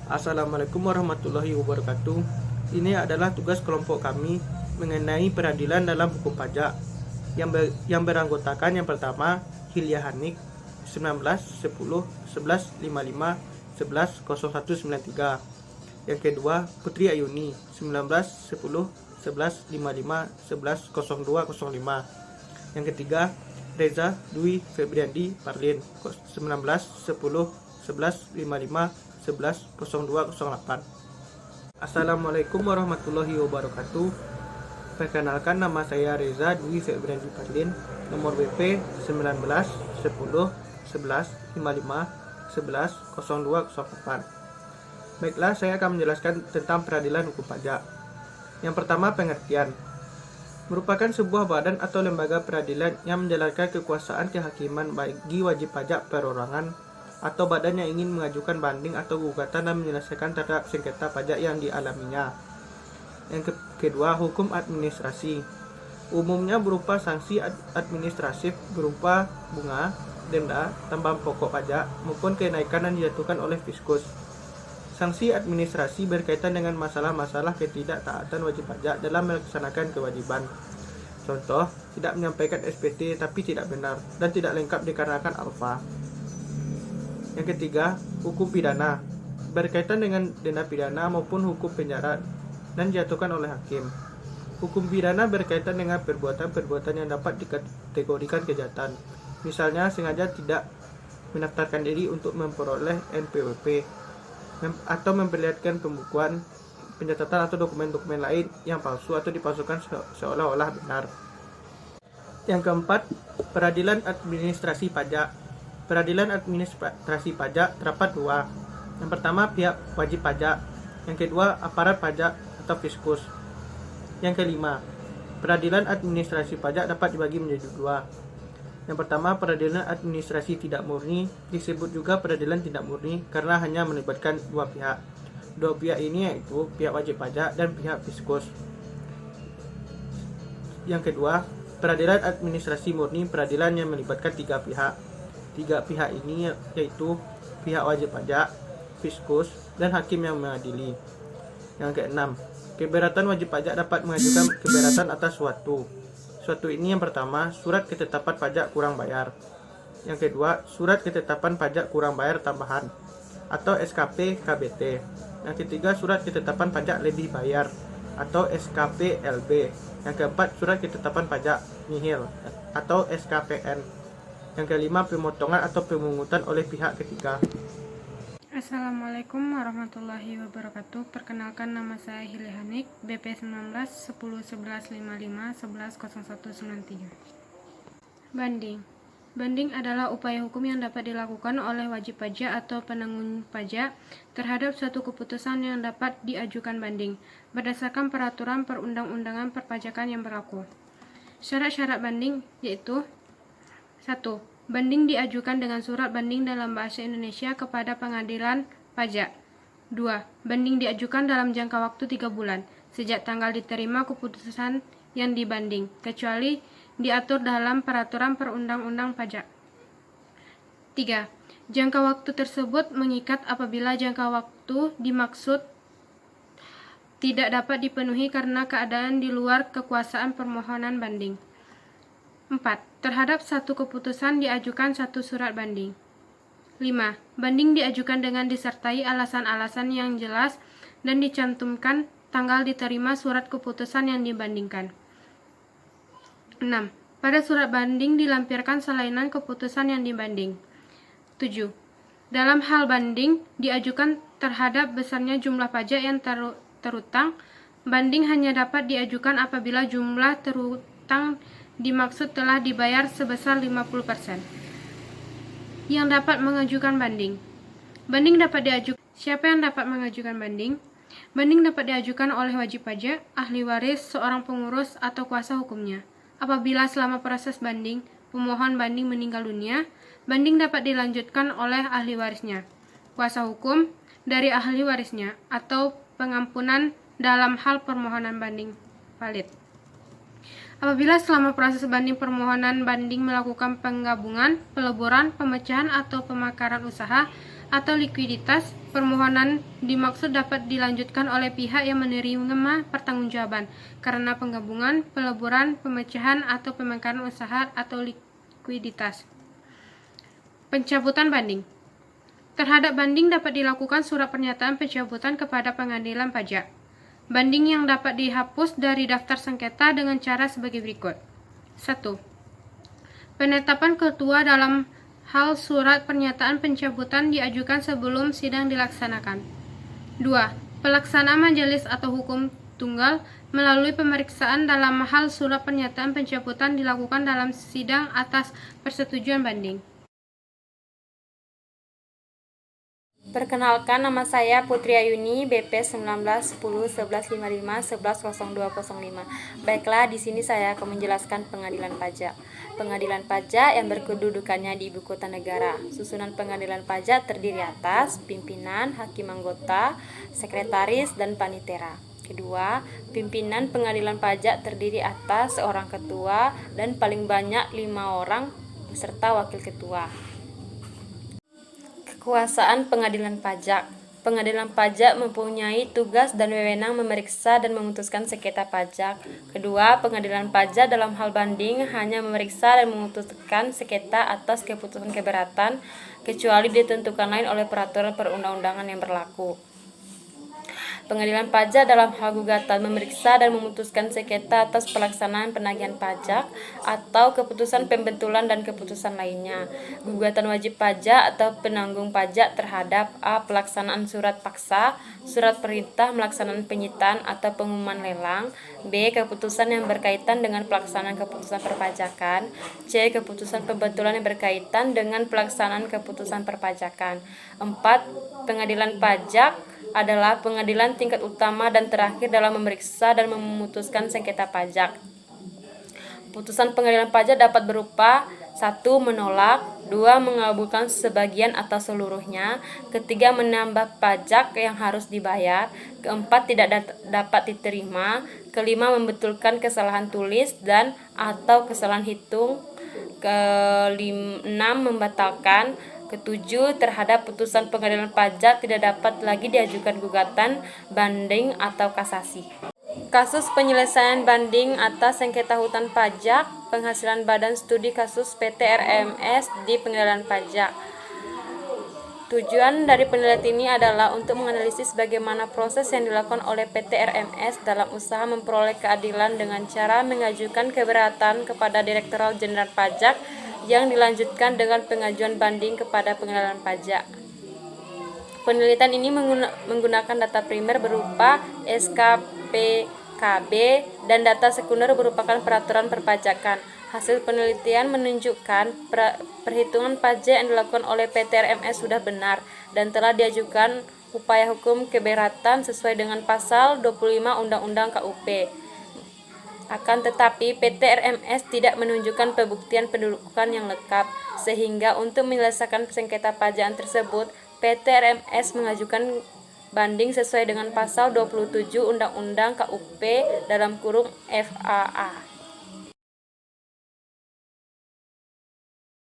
Assalamualaikum warahmatullahi wabarakatuh. Ini adalah tugas kelompok kami mengenai peradilan dalam hukum pajak yang beranggotakan yang pertama Hilya Hanik 19 10 11 55 11 0193. Yang kedua Putri Ayuni 19 10 11 55 11 0205. Yang ketiga Reza Dwi Febriandi Parlin 19 10 11 55 11 0208. Assalamualaikum warahmatullahi wabarakatuh. Perkenalkan, nama saya Reza Dwi Febriandi Parlin, nomor BP 19 10 11 55 11 0208. Baiklah, saya akan menjelaskan tentang peradilan hukum pajak. Yang pertama, pengertian. Merupakan sebuah badan atau lembaga peradilan yang menjalankan kekuasaan kehakiman bagi wajib pajak perorangan atau badan yang ingin mengajukan banding atau gugatan dan menyelesaikan terhadap sengketa pajak yang dialaminya. Yang kedua, hukum administrasi. Umumnya berupa sanksi administratif berupa bunga, denda, tambahan pokok pajak, maupun kenaikan yang dijatuhkan oleh Fiskus. Sanksi administrasi berkaitan dengan masalah-masalah ketidaktaatan wajib pajak dalam melaksanakan kewajiban. Contoh, tidak menyampaikan SPT tapi tidak benar dan tidak lengkap dikarenakan alfa. Yang ketiga, hukum pidana. Berkaitan dengan denda pidana maupun hukum penjara dan dijatuhkan oleh hakim. Hukum pidana berkaitan dengan perbuatan-perbuatan yang dapat dikategorikan kejahatan. Misalnya, sengaja tidak mendaftarkan diri untuk memperoleh NPWP atau memperlihatkan pembukuan, pencatatan atau dokumen-dokumen lain yang palsu atau dipalsukan seolah-olah benar. Yang keempat, peradilan administrasi pajak. Peradilan administrasi pajak terdapat dua. Yang pertama, pihak wajib pajak. Yang kedua, aparat pajak atau Fiskus. Yang kelima, peradilan administrasi pajak dapat dibagi menjadi dua. Yang pertama, peradilan administrasi tidak murni, disebut juga peradilan tidak murni karena hanya melibatkan dua pihak. Dua pihak ini yaitu pihak wajib pajak dan pihak Fiskus. Yang kedua, peradilan administrasi murni, peradilan yang melibatkan tiga pihak. Tiga pihak ini yaitu pihak wajib pajak, Fiskus, dan hakim yang mengadili. Yang keenam, keberatan wajib pajak dapat mengajukan keberatan atas suatu. Suatu ini yang pertama, surat ketetapan pajak kurang bayar. Yang kedua, surat ketetapan pajak kurang bayar tambahan atau SKP KBT. Yang ketiga, surat ketetapan pajak lebih bayar atau SKP LB. Yang keempat, surat ketetapan pajak nihil atau SKPN. Yang kelima, pemotongan atau pemungutan oleh pihak ketiga. Assalamualaikum warahmatullahi wabarakatuh. Perkenalkan, nama saya Hilya Hanik, BP 19 10 11 55 11 0193. Banding. Banding adalah upaya hukum yang dapat dilakukan oleh wajib pajak atau penanggung pajak terhadap suatu keputusan yang dapat diajukan banding berdasarkan peraturan perundang-undangan perpajakan yang berlaku. Syarat-syarat banding yaitu: 1. Banding diajukan dengan surat banding dalam bahasa Indonesia kepada pengadilan pajak. 2. Banding diajukan dalam jangka waktu 3 bulan sejak tanggal diterima keputusan yang dibanding, kecuali diatur dalam peraturan perundang-undang pajak. 3. Jangka waktu tersebut mengikat apabila jangka waktu dimaksud tidak dapat dipenuhi karena keadaan di luar kekuasaan permohonan banding. 4. Terhadap satu keputusan diajukan satu surat banding. 5. Banding diajukan dengan disertai alasan-alasan yang jelas dan dicantumkan tanggal diterima surat keputusan yang dibandingkan. 6. Pada surat banding dilampirkan salainan keputusan yang dibanding. 7. Dalam hal banding diajukan terhadap besarnya jumlah pajak yang terutang, banding hanya dapat diajukan apabila jumlah terutang dimaksud telah dibayar sebesar 50%. Yang dapat mengajukan banding. Banding dapat diajukan. Siapa yang dapat mengajukan banding? Banding dapat diajukan oleh wajib pajak, ahli waris, seorang pengurus, atau kuasa hukumnya. Apabila selama proses banding, pemohon banding meninggal dunia, banding dapat dilanjutkan oleh ahli warisnya, kuasa hukum dari ahli warisnya, atau pengampunan dalam hal permohonan banding valid. Apabila selama proses banding permohonan banding melakukan penggabungan, peleburan, pemecahan, atau pemakaran usaha atau likuiditas, permohonan dimaksud dapat dilanjutkan oleh pihak yang menerima pertanggungjawaban karena penggabungan, peleburan, pemecahan, atau pemekaran usaha atau likuiditas. Pencabutan banding. Terhadap banding dapat dilakukan surat pernyataan pencabutan kepada pengadilan pajak. Banding yang dapat dihapus dari daftar sengketa dengan cara sebagai berikut. 1. Penetapan ketua dalam hal surat pernyataan pencabutan diajukan sebelum sidang dilaksanakan. 2. Pelaksanaan majelis atau hukum tunggal melalui pemeriksaan dalam hal surat pernyataan pencabutan dilakukan dalam sidang atas persetujuan banding. Perkenalkan, nama saya Putri Ayuni, BP 19101155110205. Baiklah, di sini saya akan menjelaskan pengadilan pajak. Pengadilan pajak yang berkedudukannya di Ibu Kota Negara. Susunan pengadilan pajak terdiri atas pimpinan, hakim anggota, sekretaris, dan panitera. Kedua, pimpinan pengadilan pajak terdiri atas seorang ketua dan paling banyak 5 orang beserta wakil ketua. Kekuasaan pengadilan pajak. Pengadilan pajak mempunyai tugas dan wewenang memeriksa dan memutuskan sengketa pajak. Kedua, pengadilan pajak dalam hal banding hanya memeriksa dan memutuskan sengketa atas keputusan keberatan, kecuali ditentukan lain oleh peraturan perundang-undangan yang berlaku. Pengadilan pajak dalam hal gugatan memeriksa dan memutuskan sengketa atas pelaksanaan penagihan pajak atau keputusan pembetulan dan keputusan lainnya. Gugatan wajib pajak atau penanggung pajak terhadap A. Pelaksanaan surat paksa, surat perintah melaksanakan penyitaan atau pengumuman lelang. B. Keputusan yang berkaitan dengan pelaksanaan keputusan perpajakan. C. Keputusan pembetulan yang berkaitan dengan pelaksanaan keputusan perpajakan. 4. Pengadilan pajak adalah pengadilan tingkat utama dan terakhir dalam memeriksa dan memutuskan sengketa pajak. Putusan pengadilan pajak dapat berupa 1. Menolak, 2. Mengabulkan sebagian atau seluruhnya, 3. Menambah pajak yang harus dibayar, 4. Tidak dapat diterima, 5. Membetulkan kesalahan tulis dan atau kesalahan hitung, 6. Membatalkan, 7. Terhadap putusan pengadilan pajak tidak dapat lagi diajukan gugatan, banding, atau kasasi. Kasus penyelesaian banding atas sengketa hutang pajak, penghasilan Badan Studi Kasus PT RMS di Pengadilan Pajak. Tujuan dari penelitian ini adalah untuk menganalisis bagaimana proses yang dilakukan oleh PT RMS dalam usaha memperoleh keadilan dengan cara mengajukan keberatan kepada Direktorat Jenderal Pajak yang dilanjutkan dengan pengajuan banding kepada pengadilan pajak. Penelitian ini menggunakan data primer berupa SKPKB dan data sekunder merupakan peraturan perpajakan. Hasil penelitian menunjukkan perhitungan pajak yang dilakukan oleh PT RMS sudah benar dan telah diajukan upaya hukum keberatan sesuai dengan pasal 25 Undang-Undang KUP. Akan tetapi, PT RMS tidak menunjukkan pembuktian pendudukan yang lengkap, sehingga untuk menyelesaikan sengketa pajak tersebut, PT RMS mengajukan banding sesuai dengan pasal 27 Undang-Undang KUP (FAA).